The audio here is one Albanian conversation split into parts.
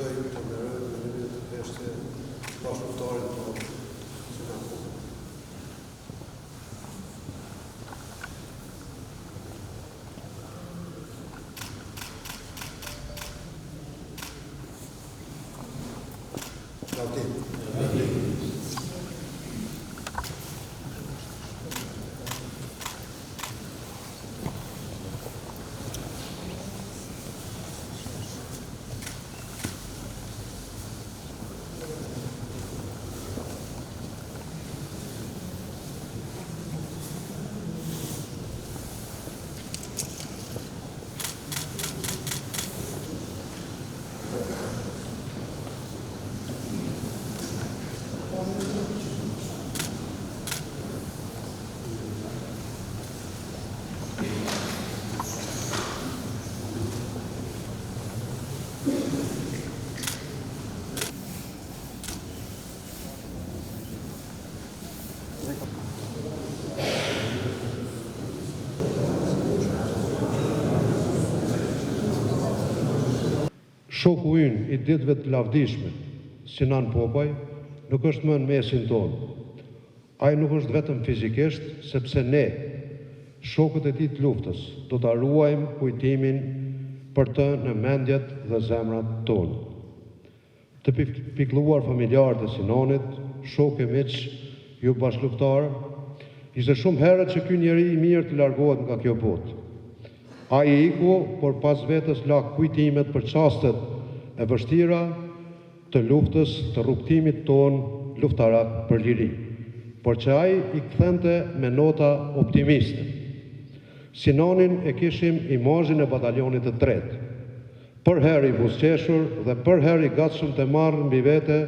Kushtoj të ndërërë në nimet të peshte bashkëtarët të Sinan Popa. Shoku ynë i ditëve të lavdishme, Sinan Popaj, nuk është më në mesin tonë. Ai nuk është vetëm fizikisht, sepse ne, shokët e tij të luftës, do ta ruajmë kujtimin për të në mendjet dhe zemrat tonë. Të pikëlluar familjarët e Sinanit, shokë e miq, ju bashkëluftare, ishte shumë herët që ky njeri i mirë të largohet nga kjo botë. Ai iku, por pas vetës la kujtimet për çastet e vështira të luftës, të rrugtimit ton luftarak për liri, por që ai i kthente me nota optimiste. Sinanin e kishim imazhin e batalionit të tretë, për herë i buzëqeshur dhe për herë i gatshëm të marrë mbi vete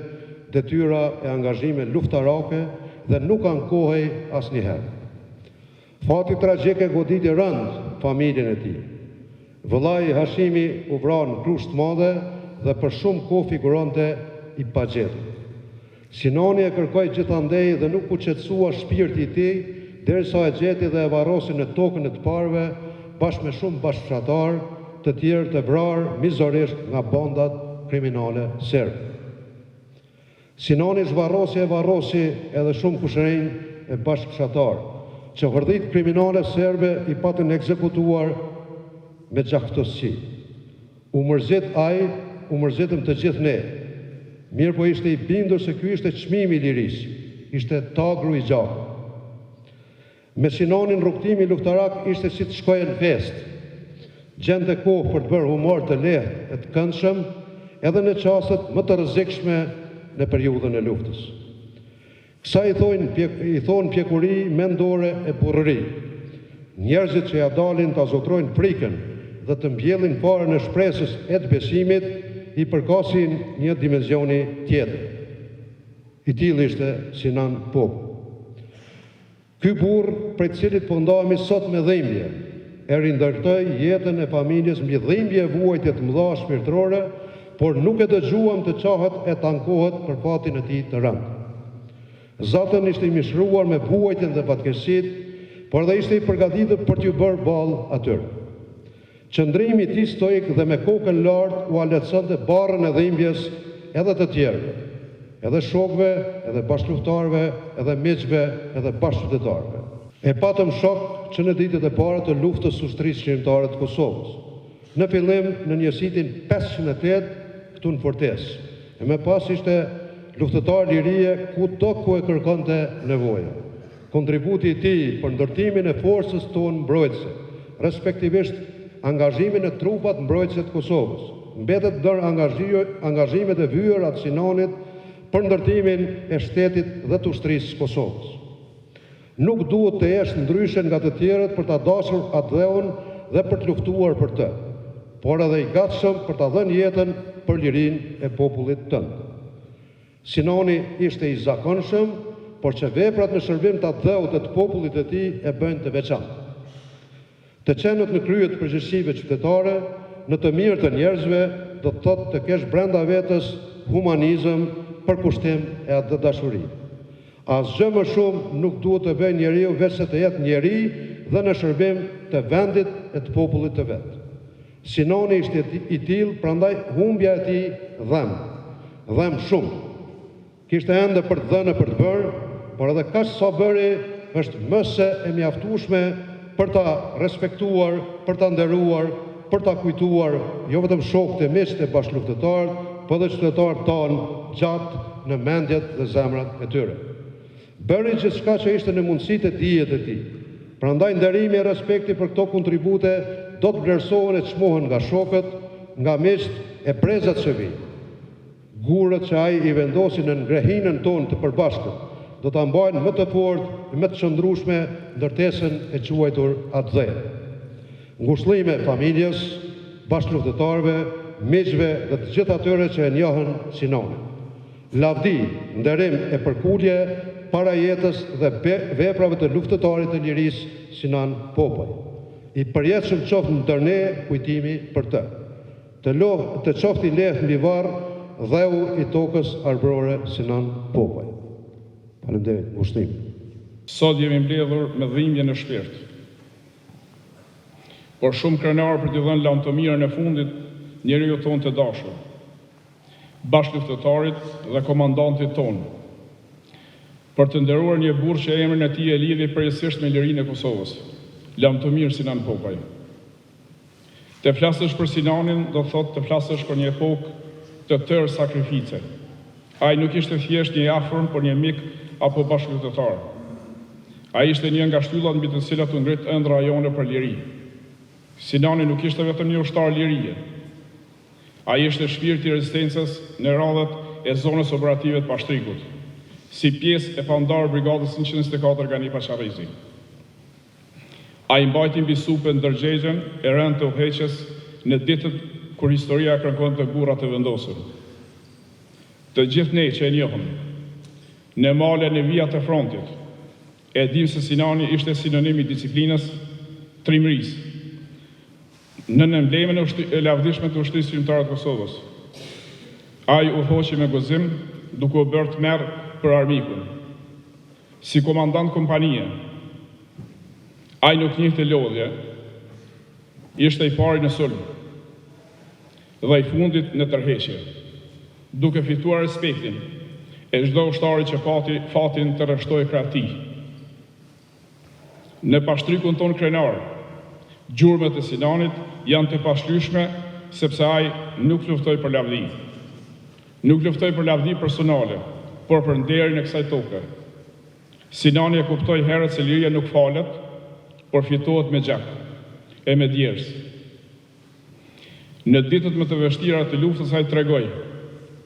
detyra e angazhime luftarake dhe nuk ankohej asnjëherë. Fati tragjik e goditi rënd familjen e tij. Vëllai Hashimi u vra në krusht madhe dhe për shumë kohë figuronte i pagjetur. Sinani e kërkoi gjithandej dhe nuk u qetësua shpirti i tij derisa e gjeti dhe e varrosi në tokën e të parëve bashkë me shumë bashkëfshatar të tjerë të vrarë mizorisht nga bandat kriminale serbe. Sinani zvarrosi e varrosi edhe shumë kushërinj e bashkëfshatar, që hordhit kriminale serbe i patën ekzekutuar me gjaktësi. U mërzit ai, u mërzitëm të gjithë ne. Mirë po ishte i bindur se ky ishte çmimi i lirisë, ishte tagru i gjakut. Me Sinanin rrugtimi luftarak ishte si të shkojë në fest. Gjente kohë për të bërë humor të lehtë e të këndshëm, edhe në çastet më të rrezikshme në periudhën e luftës. Kësa i thonë pjekuri mendore e burrëri. Njerëzit që ja dalin të azotrojnë frikën dhe të mbjellin fare në shpresës e të besimit, i përkasin një dimensioni tjetër. I tillë ishte Sinan Popa. Ky burr, prej cilit po ndahemi sot me dhimbje, e rindërtoi jetën e familjes mbi dhimbje e vuajtje të mëdha shpirtërore, por nuk e dëgjuam të qahet e tankohet për fatin e tij të rëndë. Zatën ishte i mishruar me vuajtjen dhe fatkeqësitë, por dhe ishte i përgatitur për t'ju bërë ballë atyre. Qëndrimi i tij stoik dhe me kokën lartë u aletsonte barrën e dhimbjes edhe të tjerëve, edhe shokëve, edhe bashkëluftarëve, edhe miqve, edhe bashkëqytetarëve. E patëm shok që në ditët e para të luftës së ushtrisë shqiptare të Kosovës. Në fillim në njësitin 508 këtu në fortesë, e më pas ishte luftëtar lirie kudo ku e kërkonte nevoja. Kontributi i tij për ndërtimin e forcës tonë mbrojtëse, respektivisht angazhimin e trupat mbrojtëse të Kosovës, mbetet ndër angazhimet e vyer atë Sinanit për ndërtimin e shtetit dhe të ushtrisë së Kosovës. Nuk duhet të jesh ndryshe nga të tjerët për ta dashur atë dheun dhe për të luftuar për të, por edhe i gatshëm për ta dhënë jetën për lirinë e popullit tënd. Sinani ishte i zakonshëm, por që veprat në shërbim të atë dheut e të popullit e tij e bëjnë të veçantë. Të qenët në krye të përgjegjësive qytetare, në të mirë të njerëzve, do të thotë të kesh brenda vetës humanizëm, përkushtim e atë dashuri. Asgjë më shumë nuk duhet të bëjë njeriu veç se të jetë njeri dhe në shërbim të vendit e të popullit të vet. Sinani ishte i tillë, prandaj humbja e tij dhem shumë. Kishte ende për të dhënë për të bërë, por edhe kaq sa bëri është më se e mjaftueshme për ta respektuar, për ta nderuar, për ta kujtuar jo vetëm shokët e miqtë e bashkëluftëtarët, por edhe qytetarët tanë gjatë në mendjet dhe zemrat e tyre. Bëri gjithçka që ishte në mundësitë e dijet e tij. Prandaj nderimi e respekti për këto kontribute do të vlerësohen e çmohen nga shokët, nga miqtë e brezat që vijnë. Gurët që ai i vendosin në ngrehinën tonë të përbashkët, do ta mbajnë më të fortë, më të qëndrueshme ndërtesën e quajtur Atdhe. Ngushëllime familjes, bashkëluftëtarëve, miqve dhe të gjithë atyre që e njohën Sinanin. Lavdi, nderim e përkulje para jetës dhe veprave të luftëtarit të lirisë Sinan Popaj. I përjetshëm qoftë ndër ne kujtimi për të. Të qoftë i lehtë mbi varr dheu i tokës arbrore Sinan Popaj. Faleminderit, ngushëllim. Sot jemi mbledhur me dhimbje në shpirt. Por shumë krenar për t'i dhënë lamë të mirën e fundit njeriu tonë të dashur, bashkëluftëtarit dhe komandantit tonë, për të nderuar një burr që emrin e tij e lidhi përgjithsisht me lirinë e Kosovës, lamë të mirë Sinan Popaj. Të flasësh për Sinanin do thotë të flasësh për një epokë të tërë sakrifice. Ai nuk ishte thjesht një afërm, por një mik apo bashkëluftëtar. Ai ishte një nga shtyllat mbi të cilat u ngrit ëndra jone për liri. Sinani nuk ishte vetëm një ushtar lirie. Ai ishte shpirti i rezistencës në radhët e zonës operative të Pashtrikut, si pjesë e pandarë brigadës 124 Ganipa Çarrizi. Ai mbajti mbi supën ndërgjegjen e rënd të udhëheqjes në ditët kur historia kërkon të burra të vendosur. Të gjithë ne që e njohëm, në male në vijat e frontit, e dim se Sinani ishte sinonim i disiplinës, trimërisë, në emblemin e lavdishme të ushtrisë shqiptare të Kosovës. Ai u hoqi me gëzim, duke u bërë tmerr për armikun. Si komandant kompanie, ai nuk njihte lodhje, ishte i pari në sulm dhe i fundit në tërheqje, duke fituar respektin e çdo ushtari që pati fatin të rreshtoi krah tij. Në Pashtrikun ton krenar, gjurmët e Sinanit janë të pashlyeshme sepse ai nuk luftoi për lavdi. Nuk luftoi për lavdi personale, por për nderin e kësaj toke. Sinani e kuptoi herët se liria nuk falet, por fitohet me gjak e me djers. Në ditët më të vështira të luftës ai tregoi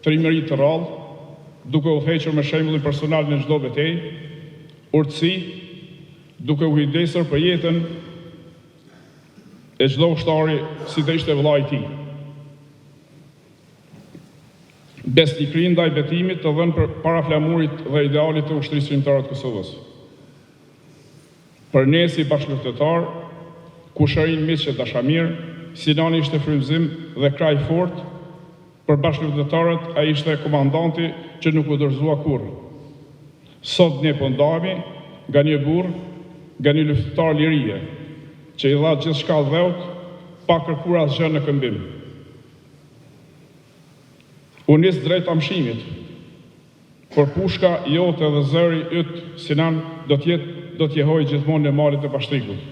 trimëri të rrallë, duke u hequr me shembullin personal në çdo betejë, urtësi, duke u kujdesur për jetën e çdo ushtari si të ishte vëllai i tij. Besnikëri ndaj betimit të dhënë për para flamurit dhe idealit të ushtrisë shqiptare të Kosovës. Për ne si bashkëluftëtar, kushërin miq e dashamir, Sinani ishte frymëzim dhe kraj fort. Për bashkëluftëtarët ai ishte komandanti që nuk u dorëzua kurrë. Sot ne po ndahemi nga një burr, nga një luftëtar lirie, që i dha gjithçka dheut, pa kërkuar asgjë në këmbim. U nis drejt amshimit, por pushka jote dhe zëri yt Sinan do të jehoj gjithmonë në malet e Pashtrikut.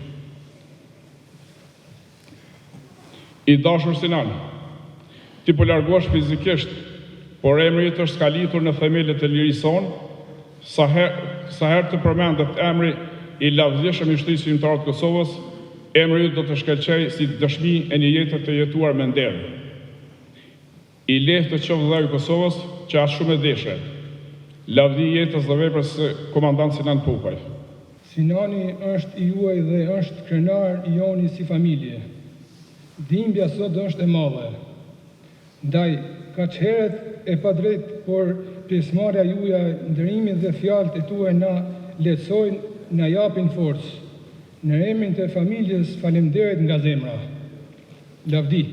I dashur Sinan, ti po largohesh fizikisht, por emri yt është skalitur në themelet e lirisë sonë, sa herë të përmendet emri i lavdishëm i ushtrisë shqiptare të Kosovës, emri yt do të shkëlqej si dëshmi e një jete të jetuar me nder. I lehtë të qoftë vëllai i Kosovës që as shumë e deshe. Lavdi i jetës dhe veprës së komandant Sinan Popaj. Sinani është i juaj dhe është krenar i joni si familje. Dhimbja sot është e madhe. Ndaj, kaq herët e padrejt, por pjesëmarrja juaja, ndërimi dhe fjalët e tuaja na lehtësojnë, na japin forcë. Në emrin të familjes, faleminderit nga zemra. Lavdi.